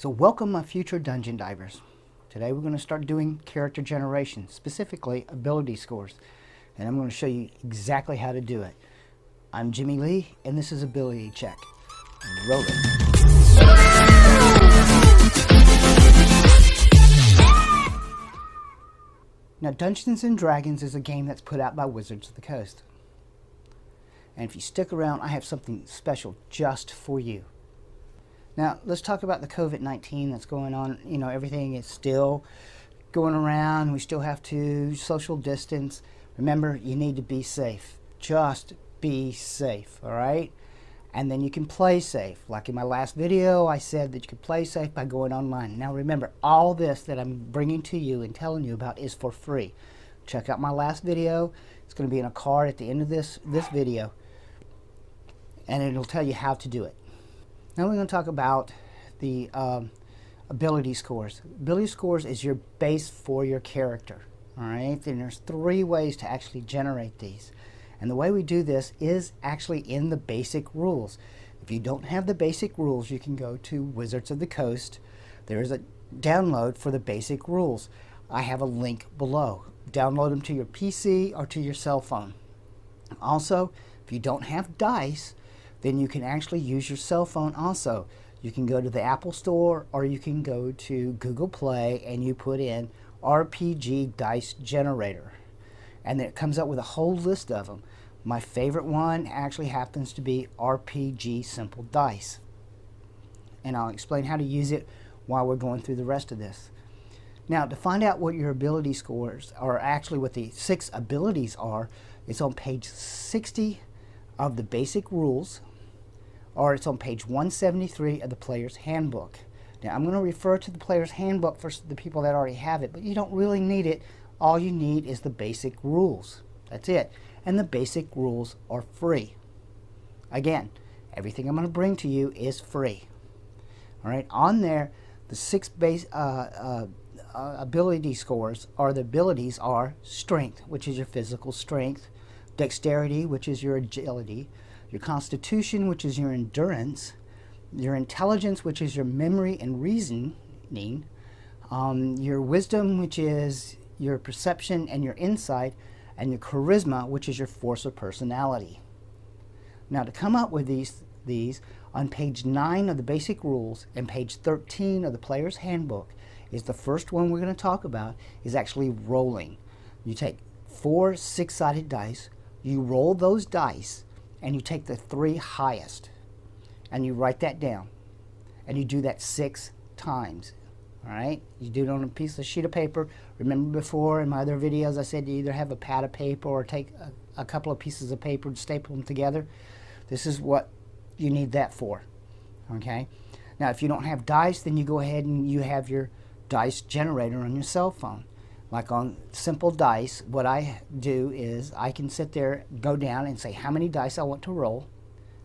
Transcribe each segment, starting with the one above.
So welcome my future dungeon divers. Today we're going to start doing character generation, specifically ability scores. And I'm going to show you exactly how to do it. I'm Jimmy Lee and this is Ability Check. Roll it. Now Dungeons & Dragons is a game that's put out by Wizards of the Coast. And if you stick around, I have something special just for you. Now, let's talk about the COVID-19 that's going on. You know, everything is still going around. We still have to social distance. Remember, you need to be safe. Just be safe, all right? And then you can play safe. Like in my last video, I said that you could play safe by going online. Now, remember, all this that I'm bringing to you and telling you about is for free. Check out my last video. It's going to be in a card at the end of this video. And it'll tell you how to do it. Now we're going to talk about the ability scores. Ability scores is your base for your character. All right, and there's 3 ways to actually generate these. And the way we do this is actually in the basic rules. If you don't have the basic rules, you can go to Wizards of the Coast. There is a download for the basic rules. I have a link below. Download them to your PC or to your cell phone. Also, if you don't have dice, then you can actually use your cell phone also. You can go to the Apple Store or you can go to Google Play and you put in RPG Dice Generator. And then it comes up with a whole list of them. My favorite one actually happens to be RPG Simple Dice. And I'll explain how to use it while we're going through the rest of this. Now, to find out what your ability scores, or actually what the 6 abilities are, it's on page 60 of the basic rules, or it's on page 173 of the Player's Handbook. Now, I'm going to refer to the Player's Handbook for the people that already have it, but you don't really need it. All you need is the basic rules. That's it. And the basic rules are free. Again, everything I'm going to bring to you is free. All right, on there, the 6 base ability scores, or the abilities are strength, which is your physical strength, dexterity, which is your agility, your constitution, which is your endurance, your intelligence, which is your memory and reasoning, your wisdom, which is your perception and your insight, and your charisma, which is your force of personality. Now, to come up with these on page 9 of the basic rules and page 13 of the Player's Handbook is the first one we're going to talk about, is actually rolling. You take 4 6-sided dice, you roll those dice, and you take the 3 highest, and you write that down, and you do that 6 times. All right, you do it on a sheet of paper. Remember before in my other videos I said you either have a pad of paper or take a couple of pieces of paper and staple them together. This is what you need that for. Okay, now if you don't have dice, then you go ahead and you have your dice generator on your cell phone. Like on Simple Dice, what I do is I can sit there, go down and say how many dice I want to roll.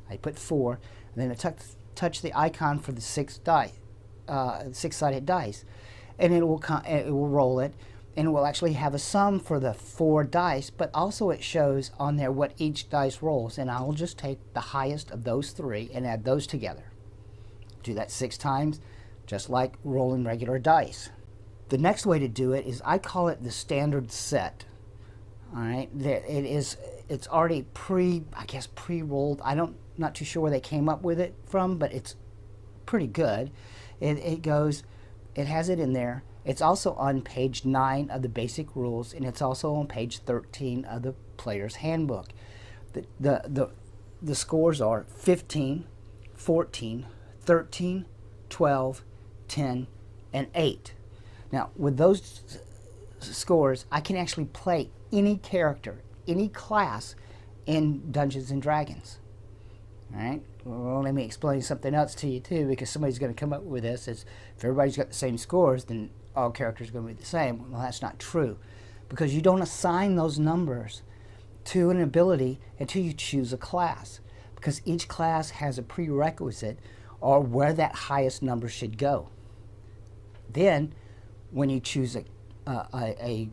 I put 4, and then I touch the icon for the 6-sided dice, and it will roll it, and it will actually have a sum for the 4 dice, but also it shows on there what each dice rolls, and I will just take the highest of those 3 and add those together. Do that 6 times, just like rolling regular dice. The next way to do it is I call it the standard set. All right, it's already pre-rolled. Not too sure where they came up with it from, but it's pretty good. It has it in there. It's also on page 9 of the basic rules, and it's also on page 13 of the Player's Handbook. The scores are 15, 14, 13, 12, 10, and 8. Now, with those scores, I can actually play any character, any class in Dungeons & Dragons. All right? Well, let me explain something else to you, too, because somebody's going to come up with this. If everybody's got the same scores, then all characters are going to be the same. Well, that's not true, because you don't assign those numbers to an ability until you choose a class, because each class has a prerequisite or where that highest number should go. Then, when you choose a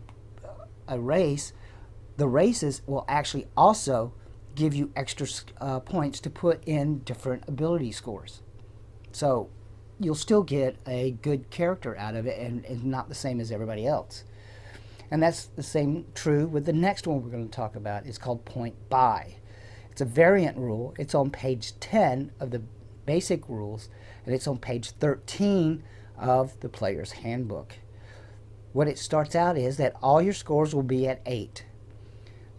race, the races will actually also give you extra points to put in different ability scores. So you'll still get a good character out of it and not the same as everybody else. And that's the same true with the next one we're going to talk about. It's called Point Buy. It's a variant rule. It's on page 10 of the basic rules, and it's on page 13 of the player's handbook. What it starts out is that all your scores will be at 8.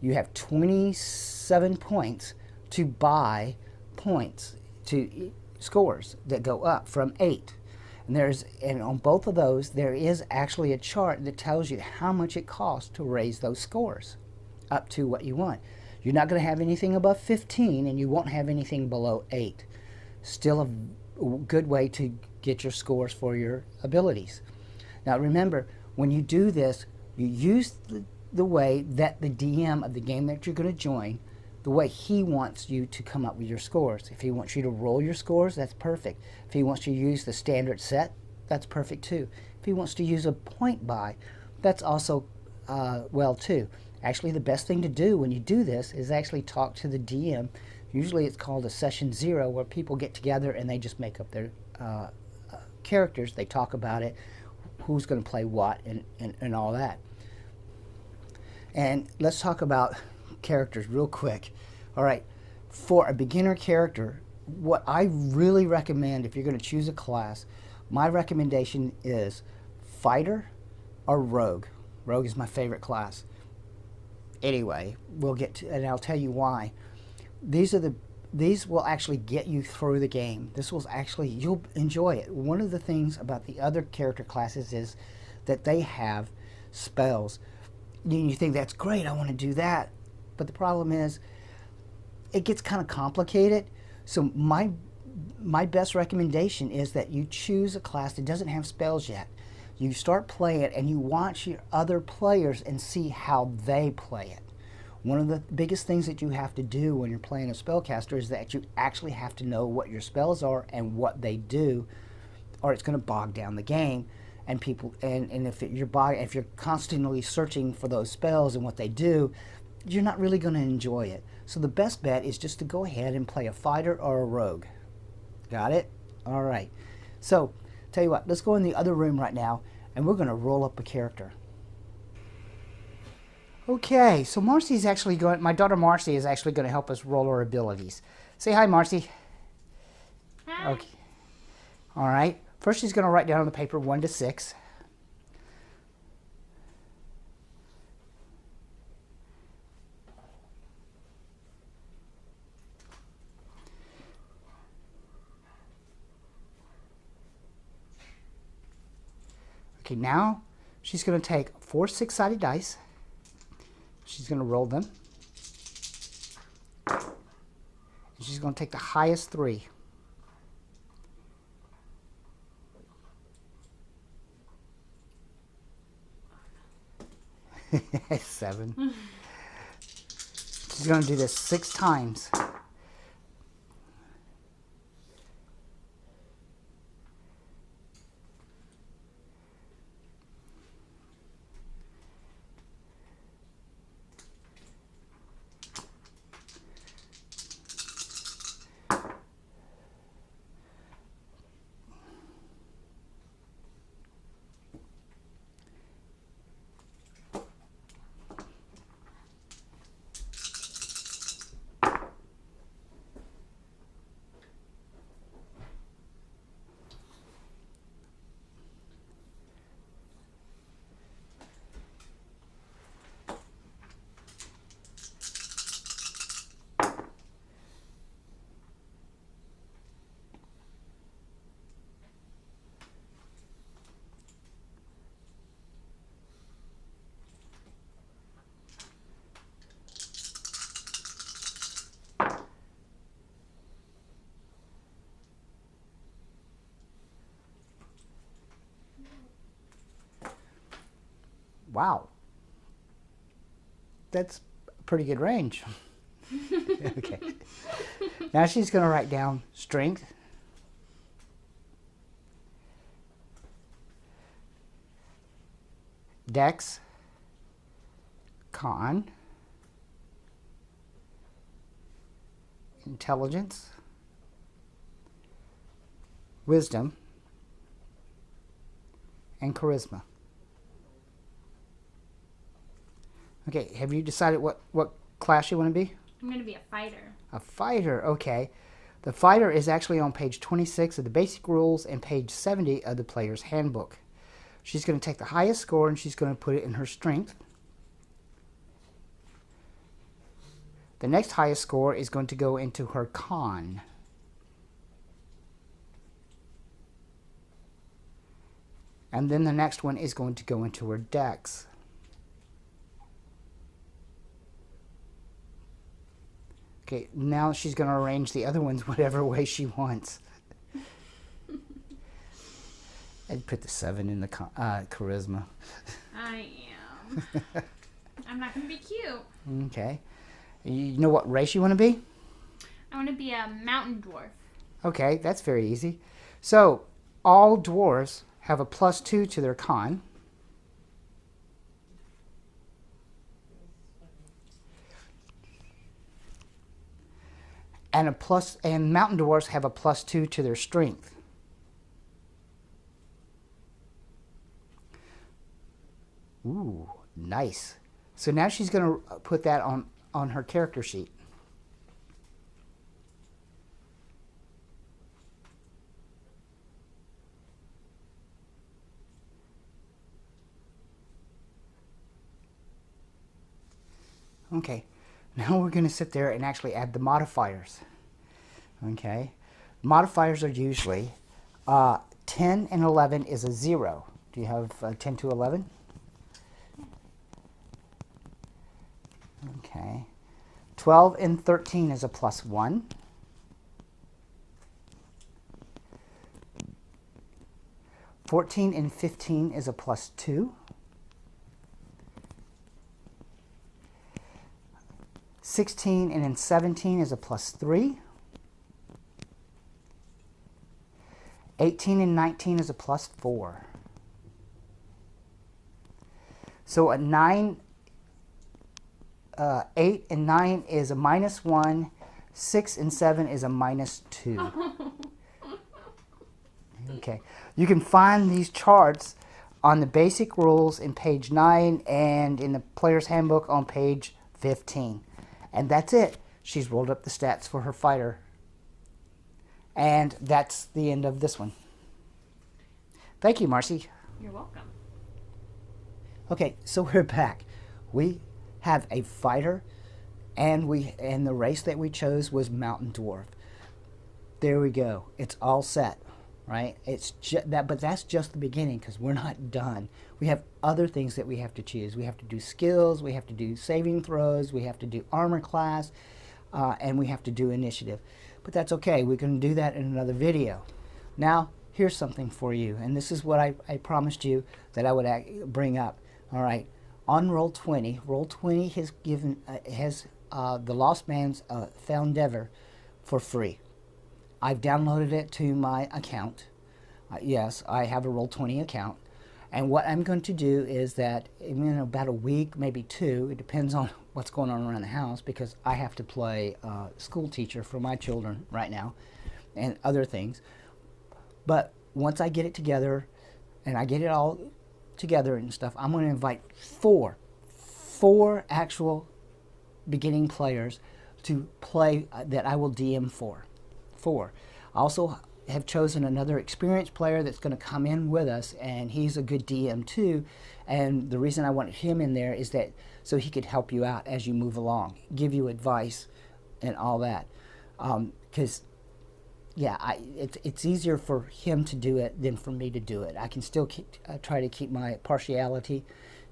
You have 27 points to buy points, to scores that go up from 8. And on both of those, there is actually a chart that tells you how much it costs to raise those scores up to what you want. You're not going to have anything above 15, and you won't have anything below 8. Still a good way to get your scores for your abilities. Now remember, when you do this, you use the way that the DM of the game that you're going to join, the way he wants you to come up with your scores. If he wants you to roll your scores, that's perfect. If he wants you to use the standard set, that's perfect too. If he wants to use a point buy, that's also well too. Actually, the best thing to do when you do this is actually talk to the DM. Usually it's called a session 0, where people get together and they just make up their characters. They talk about it, who's going to play what, and all that. And let's talk about characters real quick. All right, for a beginner character, what I really recommend if you're going to choose a class, my recommendation is fighter or rogue. Rogue is my favorite class. Anyway, we'll get to, and I'll tell you why. These will actually get you through the game. This will actually, you'll enjoy it. One of the things about the other character classes is that they have spells. You think that's great, I want to do that. But the problem is, it gets kind of complicated. So my best recommendation is that you choose a class that doesn't have spells yet. You start playing it and you watch your other players and see how they play it. One of the biggest things that you have to do when you're playing a spellcaster is that you actually have to know what your spells are and what they do, or it's going to bog down the game. And people, and if you're constantly searching for those spells and what they do, you're not really going to enjoy it. So the best bet is just to go ahead and play a fighter or a rogue. Got it? All right. So, tell you what, let's go in the other room right now, and we're going to roll up a character. Okay, so Marcy's actually going, my daughter Marcy is actually going to help us roll our abilities. Say hi, Marcy. Hi. Okay. All right. First, she's going to write down on the paper 1 to 6. Okay, now she's going to take 4 6-sided dice. She's going to roll them. And she's going to take the highest 3. Seven. She's going to do this 6 times. Wow. That's a pretty good range. Okay. Now she's going to write down strength, dex, con, intelligence, wisdom, and charisma. Okay, have you decided what class you want to be? I'm going to be a fighter. A fighter, okay. The fighter is actually on page 26 of the basic rules and page 70 of the player's handbook. She's going to take the highest score and she's going to put it in her strength. The next highest score is going to go into her con. And then the next one is going to go into her dex. Okay, now she's going to arrange the other ones whatever way she wants. I'd put the 7 in the charisma. I am. I'm not going to be cute. Okay. You know what race you want to be? I want to be a mountain dwarf. Okay, that's very easy. So, all dwarves have a +2 to their con. And mountain dwarves have a +2 to their strength. Ooh, nice. So now she's going to put that on her character sheet. Okay, now we're going to sit there and actually add the modifiers. Okay, modifiers are usually 10 and 11 is a 0. Do you have 10 to 11? Okay. 12 and 13 is a +1. 14 and 15 is a +2. 16 and then 17 is a +3. 18 and 19 is a +4. So a 9, 8 and 9 is a -1. 6 and 7 is a -2. Okay. You can find these charts on the basic rules in page 9 and in the player's handbook on page 15. And that's it. She's rolled up the stats for her fighter. And that's the end of this one. Thank you, Marcy. You're welcome. Okay, so we're back. We have a fighter, and the race that we chose was Mountain Dwarf. There we go. It's all set, right? It's but that's just the beginning because we're not done. We have other things that we have to choose. We have to do skills. We have to do saving throws. We have to do armor class, and we have to do initiative. But that's okay. We can do that in another video. Now, here's something for you, and this is what I promised you that I would bring up. All right, on Roll20, Roll20 has given the Lost Man's Found Ever for free. I've downloaded it to my account. Yes, I have a Roll20 account, and what I'm going to do is that in about a week, maybe 2, it depends on what's going on around the house because I have to play school teacher for my children right now, and other things. But once I get it together, and I get it all together and stuff, I'm going to invite four actual beginning players to play that I will DM for. 4. I also have chosen another experienced player that's going to come in with us, and he's a good DM too. And the reason I wanted him in there is that so he could help you out as you move along, give you advice and all that. Because yeah, it's easier for him to do it than for me to do it. I can still try to keep my partiality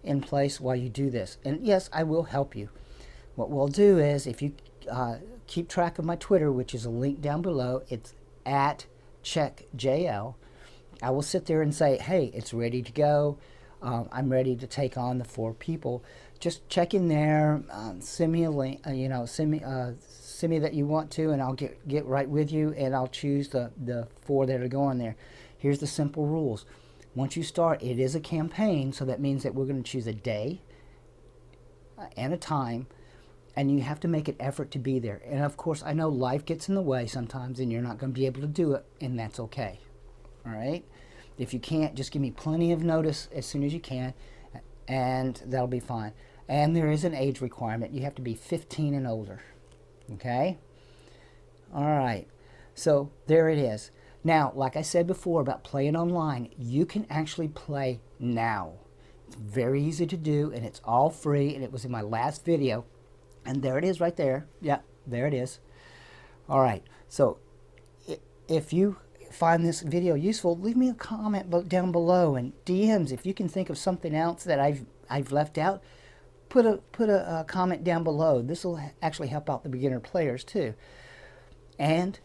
in place while you do this. And yes, I will help you. What we'll do is, if you keep track of my Twitter, which is a link down below, it's @CheckJL. I will sit there and say, hey, it's ready to go. I'm ready to take on the 4 people. Just check in there, send me a link, send me that you want to, and I'll get right with you, and I'll choose the 4 that are going there. Here's the simple rules. Once you start, it is a campaign, so that means that we're going to choose a day and a time, and you have to make an effort to be there. And of course, I know life gets in the way sometimes, and you're not going to be able to do it, and that's okay. All right? If you can't, just give me plenty of notice as soon as you can, and that'll be fine. And there is an age requirement. You have to be 15 and older. Okay? All right. So there it is. Now, like I said before about playing online, you can actually play now. It's very easy to do, and it's all free, and it was in my last video. And there it is right there. Yeah, there it is. All right. So if you find this video useful, leave me a comment down below, and DMs if you can think of something else that I've left out. Put a comment down below. This will actually help out the beginner players too. And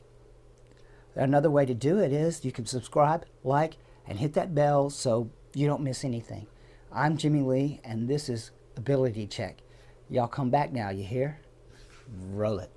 another way to do it is you can subscribe, like, and hit that bell so you don't miss anything. I'm Jimmy Lee, and this is Ability Check. Y'all come back now, you hear? Roll it.